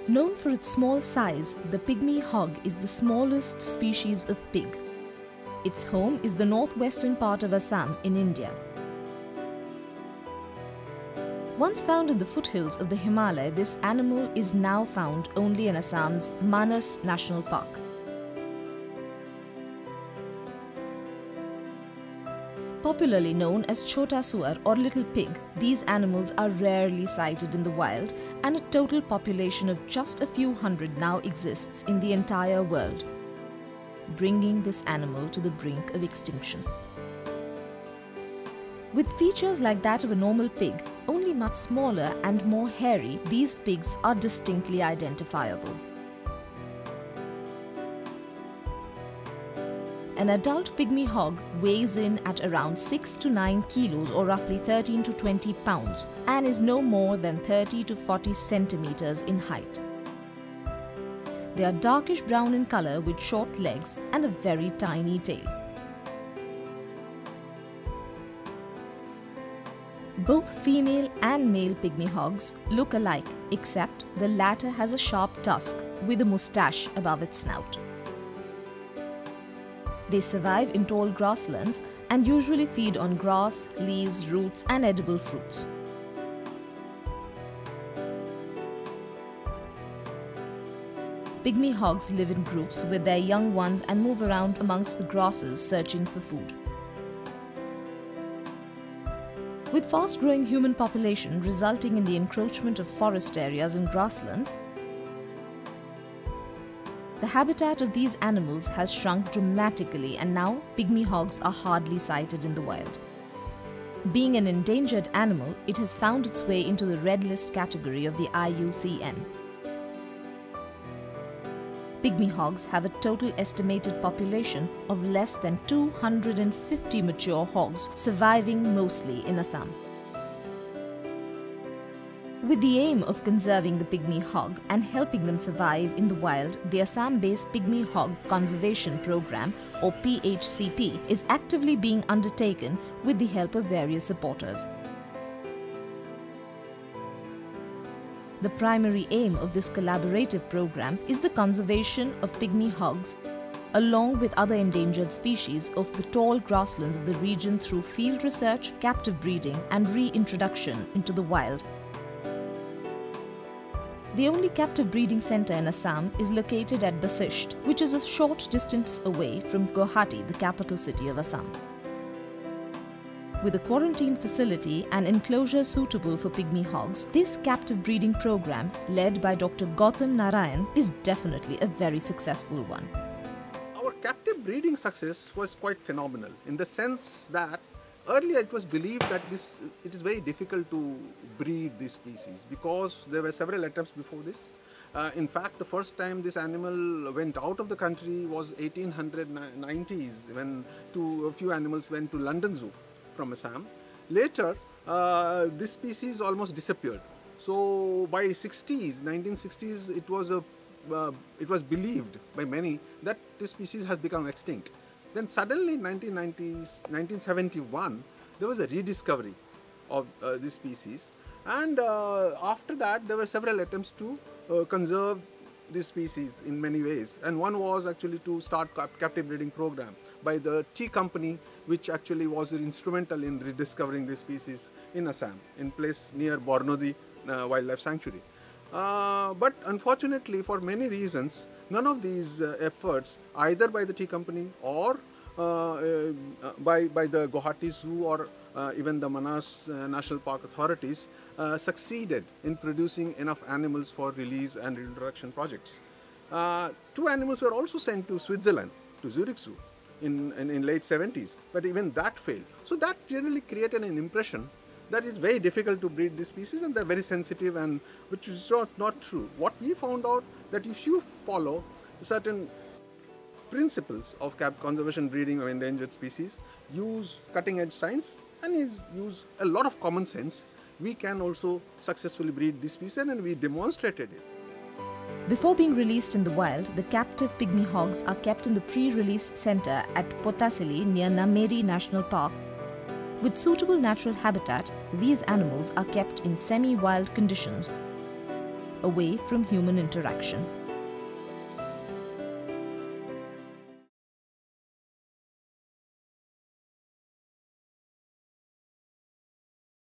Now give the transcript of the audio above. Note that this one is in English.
Known for its small size, the pygmy hog is the smallest species of pig. Its home is the northwestern part of Assam in India. Once found in the foothills of the Himalaya, this animal is now found only in Assam's Manas National Park. Popularly known as chota suar or little pig, these animals are rarely sighted in the wild, and a total population of just a few hundred now exists in the entire world, bringing this animal to the brink of extinction. With features like that of a normal pig, only much smaller and more hairy, these pigs are distinctly identifiable. An adult pygmy hog weighs in at around 6 to 9 kilos or roughly 13 to 20 pounds and is no more than 30 to 40 centimeters in height. They are darkish brown in color with short legs and a very tiny tail. Both female and male pygmy hogs look alike, except the latter has a sharp tusk with a moustache above its snout. They survive in tall grasslands and usually feed on grass, leaves, roots and edible fruits. Pygmy hogs live in groups with their young ones and move around amongst the grasses searching for food. With fast-growing human population resulting in the encroachment of forest areas and grasslands, the habitat of these animals has shrunk dramatically, and now pygmy hogs are hardly sighted in the wild. Being an endangered animal, it has found its way into the red list category of the IUCN. Pygmy hogs have a total estimated population of less than 250 mature hogs, surviving mostly in Assam. With the aim of conserving the pygmy hog and helping them survive in the wild, the Assam-based Pygmy Hog Conservation Program, or PHCP, is actively being undertaken with the help of various supporters. The primary aim of this collaborative program is the conservation of pygmy hogs, along with other endangered species of the tall grasslands of the region through field research, captive breeding and reintroduction into the wild. The only captive breeding centre in Assam is located at Basisht, which is a short distance away from Guwahati, the capital city of Assam. With a quarantine facility and enclosure suitable for pygmy hogs, this captive breeding program, led by Dr. Goutam Narayan, is definitely a very successful one. Our captive breeding success was quite phenomenal in the sense that earlier it was believed that it is very difficult to breed this species because there were several attempts before this. In fact, the first time this animal went out of the country was 1890s when a few animals went to London Zoo from Assam. Later, this species almost disappeared. So by 1960s, it was believed by many that this species has become extinct. Then suddenly in 1971, there was a rediscovery of this species, and after that there were several attempts to conserve this species in many ways, and one was actually to start captive breeding program by the tea company, which actually was instrumental in rediscovering this species in Assam, in place near Bornodi Wildlife Sanctuary. But unfortunately, for many reasons, none of these efforts, either by the tea company or by the Guwahati Zoo or even the Manas National Park authorities, succeeded in producing enough animals for release and reintroduction projects. 2 animals were also sent to Switzerland, to Zurich Zoo, in late 70s, but even that failed. So that generally created an impression that it's very difficult to breed these species and they're very sensitive, and which is not true. What we found out that if you follow certain principles of conservation breeding of endangered species, use cutting-edge science and use a lot of common sense, we can also successfully breed this species, and we demonstrated it. Before being released in the wild, the captive pygmy hogs are kept in the pre-release center at Potasili near Nameri National Park. With suitable natural habitat, these animals are kept in semi-wild conditions, away from human interaction.